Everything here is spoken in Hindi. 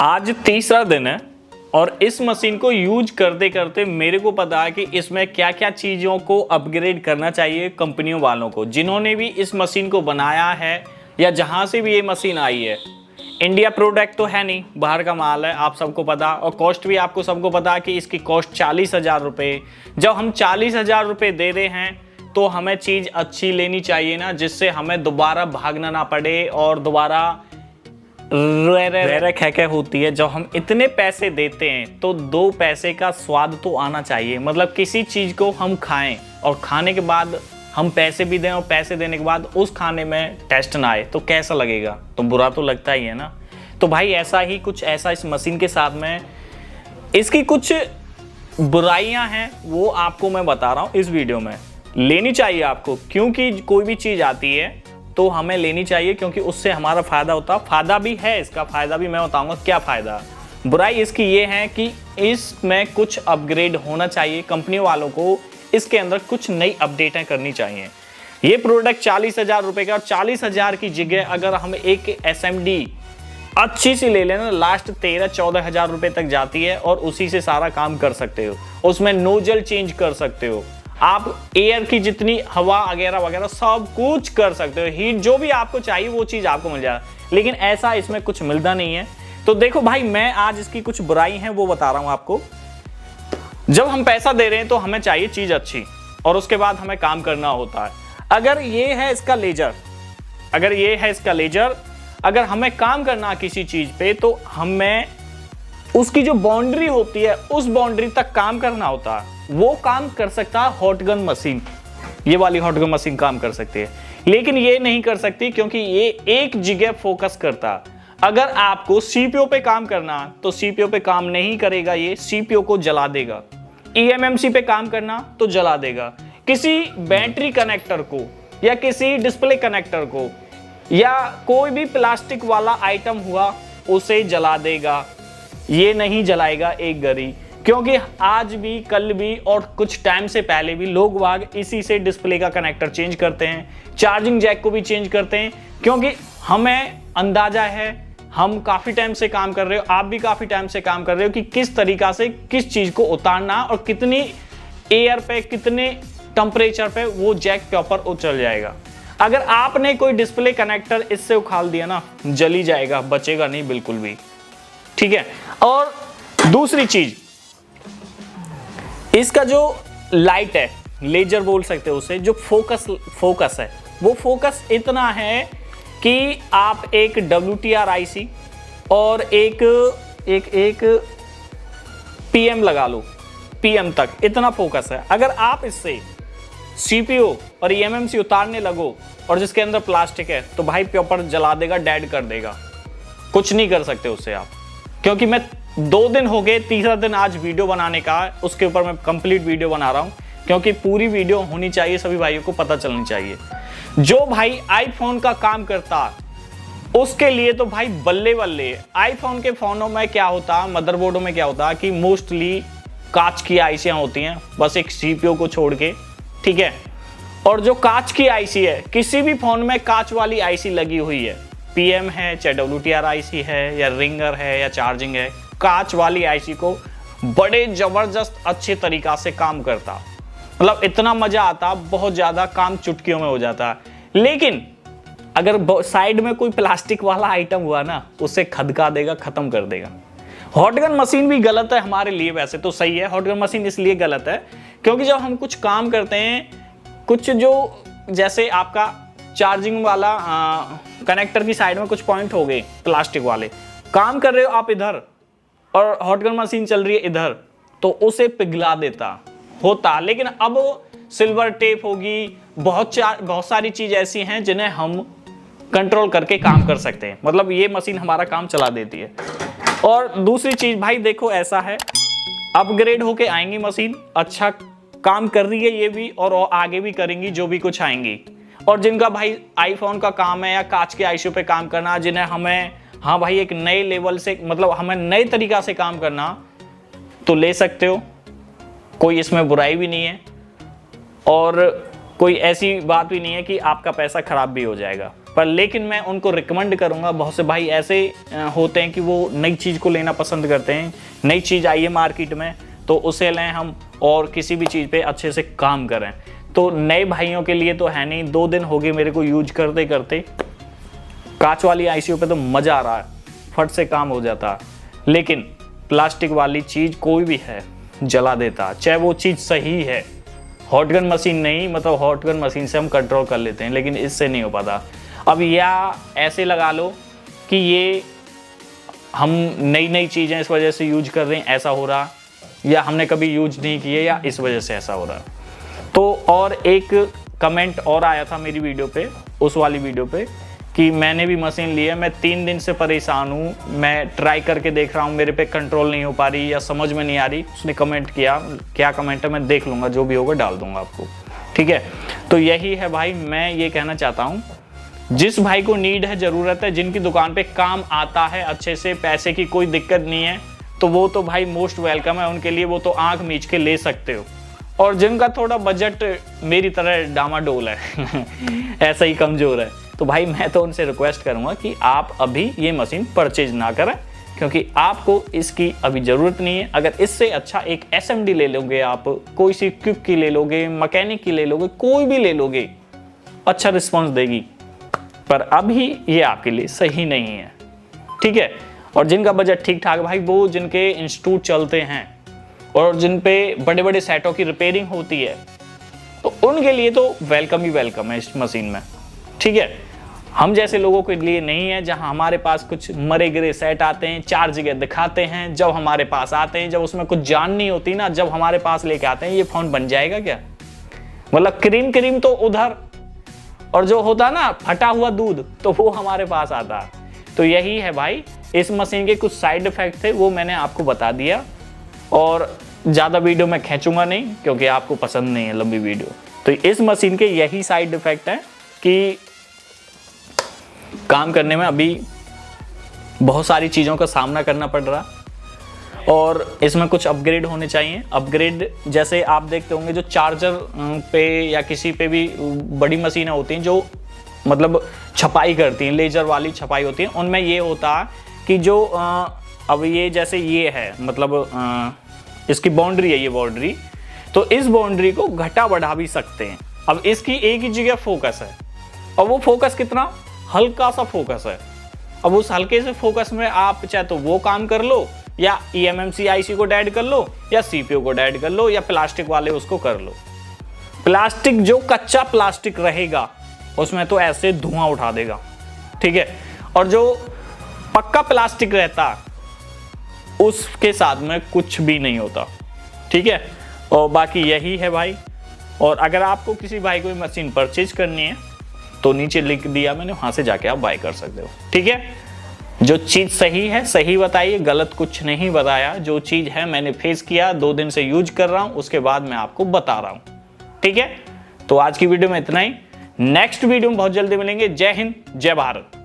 आज तीसरा दिन है और इस मशीन को यूज करते करते मेरे को पता है कि इसमें क्या क्या चीज़ों को अपग्रेड करना चाहिए कंपनियों वालों को, जिन्होंने भी इस मशीन को बनाया है या जहां से भी ये मशीन आई है। इंडिया प्रोडक्ट तो है नहीं, बाहर का माल है, आप सबको पता। और कॉस्ट भी आपको सबको पता कि इसकी कॉस्ट 40,000 रुपये। जब हम 40,000 रुपये दे रहे हैं तो हमें चीज़ अच्छी लेनी चाहिए ना, जिससे हमें दोबारा भागना ना पड़े और दोबारा रह खै होती है। जब हम इतने पैसे देते हैं तो 2 पैसे का स्वाद तो आना चाहिए। मतलब किसी चीज़ को हम खाएं और खाने के बाद हम पैसे भी दें और पैसे देने के बाद उस खाने में टेस्ट ना आए तो कैसा लगेगा? तो बुरा तो लगता ही है ना। तो भाई ऐसा इस मशीन के साथ में इसकी कुछ बुराइयां हैं, वो आपको मैं बता रहा हूँ इस वीडियो में। लेनी चाहिए आपको, क्योंकि कोई भी चीज़ आती है तो हमें लेनी चाहिए, क्योंकि उससे हमारा फायदा होता है। फायदा भी है, इसका फायदा भी मैं बताऊंगा क्या फायदा। बुराई इसकी ये है कि इसमें कुछ अपग्रेड होना चाहिए। कंपनी वालों को इसके अंदर कुछ नई अपडेटें करनी चाहिए। ये प्रोडक्ट 40,000 रुपए का, और 40,000 की जगह अगर हम एक SMD अच्छी सी ले लेना, लास्ट 13-14 हजार रुपए तक जाती है और उसी से सारा काम कर सकते हो। उसमें नोजल चेंज कर सकते हो आप, एयर की जितनी हवा वगैरह वगैरह सब कुछ कर सकते हो। हीट जो भी आपको चाहिए वो चीज़ आपको मिल जाए, लेकिन ऐसा इसमें कुछ मिलता नहीं है। तो देखो भाई, मैं आज इसकी कुछ बुराई है वो बता रहा हूं आपको। जब हम पैसा दे रहे हैं तो हमें चाहिए चीज़ अच्छी और उसके बाद हमें काम करना होता है। अगर ये है इसका लेजर, अगर हमें काम करना किसी चीज़ पे तो हमें उसकी जो बाउंड्री होती है उस बाउंड्री तक काम करना होता है। वो काम कर सकता है हॉट गन मशीन, ये वाली हॉट गन मशीन काम कर सकती है, लेकिन ये नहीं कर सकती क्योंकि ये एक जगह फोकस करता है। अगर आपको CPU पे काम करना तो CPU पे काम नहीं करेगा, ये CPU को जला देगा। eMMC पे काम करना तो जला देगा। किसी बैटरी कनेक्टर को या किसी डिस्प्ले कनेक्टर को या कोई भी प्लास्टिक वाला आइटम हुआ उसे जला देगा। ये नहीं जलाएगा एक घड़ी, क्योंकि आज भी कल भी और कुछ टाइम से पहले भी लोग वाग इसी से डिस्प्ले का कनेक्टर चेंज करते हैं, चार्जिंग जैक को भी चेंज करते हैं, क्योंकि हमें अंदाजा है, हम काफ़ी टाइम से काम कर रहे हो, आप भी काफ़ी टाइम से काम कर रहे हो कि किस तरीक़ा से किस चीज़ को उतारना और कितनी एयर पे कितने टेम्परेचर पे वो जैक के ऊपर उछल जाएगा। अगर आपने कोई डिस्प्ले कनेक्टर इससे उखाड़ दिया ना, जली जाएगा, बचेगा नहीं बिल्कुल भी, ठीक है। और दूसरी चीज़, इसका जो लाइट है, लेजर बोल सकते हो उसे, जो फोकस है, वो फोकस इतना है कि आप एक WTR IC और एक PM लगा लो, PM तक इतना फोकस है। अगर आप इससे CPU और eMMC उतारने लगो और जिसके अंदर प्लास्टिक है तो भाई प्रॉपर जला देगा, डेड कर देगा, कुछ नहीं कर सकते उससे आप। क्योंकि मैं 2 दिन हो गए, तीसरा दिन आज वीडियो बनाने का, उसके ऊपर मैं कंप्लीट वीडियो बना रहा हूं, क्योंकि पूरी वीडियो होनी चाहिए, सभी भाइयों को पता चलनी चाहिए। जो भाई आईफोन का काम करता उसके लिए तो भाई बल्ले बल्ले। आईफोन के फोनों में क्या होता, मदरबोर्डों में क्या होता कि मोस्टली कांच की आईसियां होती हैं, बस एक CPU को छोड़ के, ठीक है। और जो कांच की IC है, किसी भी फोन में कांच वाली IC लगी हुई है, PM है चाहे WTR IC है या रिंगर है या चार्जिंग है, कांच वाली IC को बड़े जबरदस्त अच्छे तरीका से काम करता, मतलब इतना मजा आता, बहुत ज्यादा काम चुटकियों में हो जाता। लेकिन अगर साइड में कोई प्लास्टिक वाला आइटम हुआ ना, उसे खदका देगा, खत्म कर देगा। हॉटगन मशीन भी गलत है हमारे लिए, वैसे तो सही है। हॉटगन मशीन इसलिए गलत है क्योंकि जब हम कुछ काम करते हैं, कुछ जो जैसे आपका चार्जिंग वाला कनेक्टर की साइड में कुछ पॉइंट हो गए प्लास्टिक वाले, काम कर रहे हो आप इधर और हॉटगन मशीन चल रही है इधर, तो उसे पिघला देता होता। लेकिन अब सिल्वर टेप होगी, बहुत सारी चीज ऐसी हैं जिन्हें हम कंट्रोल करके काम कर सकते हैं। मतलब ये मशीन हमारा काम चला देती है। और दूसरी चीज भाई देखो, ऐसा है अपग्रेड होके आएंगी मशीन, अच्छा काम कर रही है ये भी, और आगे भी करेंगी जो भी कुछ आएंगी। और जिनका भाई आईफोन का काम है या कांच के IC पे काम करना, जिन्हें हमें हाँ भाई एक नए लेवल से, मतलब हमें नए तरीका से काम करना, तो ले सकते हो, कोई इसमें बुराई भी नहीं है और कोई ऐसी बात भी नहीं है कि आपका पैसा खराब भी हो जाएगा। पर लेकिन मैं उनको रिकमेंड करूंगा, बहुत से भाई ऐसे होते हैं कि वो नई चीज़ को लेना पसंद करते हैं, नई चीज़ आई है मार्केट में तो उसे लें हम और किसी भी चीज़ पे अच्छे से काम करें। तो नए भाइयों के लिए तो है नहीं, 2 दिन हो गए मेरे को यूज करते करते, कांच वाली आईसीयू पे तो मज़ा आ रहा है, फट से काम हो जाता है, लेकिन प्लास्टिक वाली चीज़ कोई भी है जला देता, चाहे वो चीज़ सही है। हॉटगन मशीन नहीं, मतलब हॉटगन मशीन से हम कंट्रोल कर लेते हैं, लेकिन इससे नहीं हो पाता। अब या ऐसे लगा लो कि ये हम नई नई चीज़ें इस वजह से यूज कर रहे हैं, ऐसा हो रहा, या हमने कभी यूज नहीं किए या इस वजह से ऐसा हो रहा। तो और एक कमेंट और आया था मेरी वीडियो पे, उस वाली वीडियो पे, कि मैंने भी मशीन ली है, मैं 3 दिन से परेशान हूँ, मैं ट्राई करके देख रहा हूँ, मेरे पे कंट्रोल नहीं हो पा रही या समझ में नहीं आ रही। उसने कमेंट किया, क्या कमेंट है मैं देख लूँगा, जो भी होगा डाल दूँगा आपको, ठीक है। तो यही है भाई, मैं ये कहना चाहता हूँ, जिस भाई को नीड है, ज़रूरत है, जिनकी दुकान पे काम आता है अच्छे से, पैसे की कोई दिक्कत नहीं है, तो वो तो भाई मोस्ट वेलकम है उनके लिए, वो तो आँख मीच के ले सकते हो। और जिनका थोड़ा बजट मेरी तरह डामाडोल है ऐसा ही कमज़ोर है, तो भाई मैं तो उनसे रिक्वेस्ट करूंगा कि आप अभी ये मशीन परचेज ना करें, क्योंकि आपको इसकी अभी ज़रूरत नहीं है। अगर इससे अच्छा एक SMD ले लोगे आप, कोई सी क्विक की ले लोगे, मैकेनिक की ले लोगे, कोई भी ले लोगे, अच्छा रिस्पॉन्स देगी, पर अभी ये आपके लिए सही नहीं है, ठीक है। और जिनका बजट ठीक ठाक भाई, वो जिनके इंस्टीट्यूट चलते हैं और जिन पे बड़े बड़े सेटों की रिपेयरिंग होती है, तो उनके लिए तो वेलकम ही वेलकम है इस मशीन में, ठीक है। हम जैसे लोगों के लिए नहीं है, जहां हमारे पास कुछ मरे गिरे सेट आते हैं, 4 जगह दिखाते हैं, जब हमारे पास आते हैं, जब उसमें कुछ जान नहीं होती ना, जब हमारे पास लेके आते हैं, ये फोन बन जाएगा क्या, मतलब क्रीम तो उधर, और जो होता ना फटा हुआ दूध, तो वो हमारे पास आता है। तो यही है भाई, इस मशीन के कुछ साइड इफेक्ट थे, वो मैंने आपको बता दिया, और ज़्यादा वीडियो मैं खींचूंगा नहीं, क्योंकि आपको पसंद नहीं है लंबी वीडियो। तो इस मशीन के यही साइड इफेक्ट है कि काम करने में अभी बहुत सारी चीज़ों का सामना करना पड़ रहा, और इसमें कुछ अपग्रेड होने चाहिए। अपग्रेड जैसे आप देखते होंगे, जो चार्जर पे या किसी पे भी बड़ी मशीनें होती हैं जो मतलब छपाई करती हैं, लेजर वाली छपाई होती है, उनमें ये होता है कि जो अब ये जैसे ये है, मतलब इसकी बाउंड्री है, ये बाउंड्री, तो इस बाउंड्री को घटा बढ़ा भी सकते हैं। अब इसकी एक ही जगह फोकस है, और वो फोकस कितना हल्का सा फोकस है। अब उस हल्के से फोकस में आप चाहे तो वो काम कर लो, या eMMC IC को ऐड कर लो, या CPU को ऐड कर लो, या प्लास्टिक वाले उसको कर लो। प्लास्टिक, जो कच्चा प्लास्टिक रहेगा उसमें तो ऐसे धुआं उठा देगा, ठीक है। और जो पक्का प्लास्टिक रहता उसके साथ में कुछ भी नहीं होता, ठीक है। और बाकी यही है भाई। और अगर आपको किसी भाई को मशीन परचेज करनी है तो नीचे लिंक दिया मैंने, वहां से जाके आप बाय कर सकते हो, ठीक है। जो चीज़ सही है सही बताइए, गलत कुछ नहीं बताया। जो चीज़ है मैंने फेस किया, 2 दिन से यूज कर रहा हूं, उसके बाद मैं आपको बता रहा हूं, ठीक है। तो आज की वीडियो में इतना ही, नेक्स्ट वीडियो में बहुत जल्दी मिलेंगे। जय हिंद, जय भारत।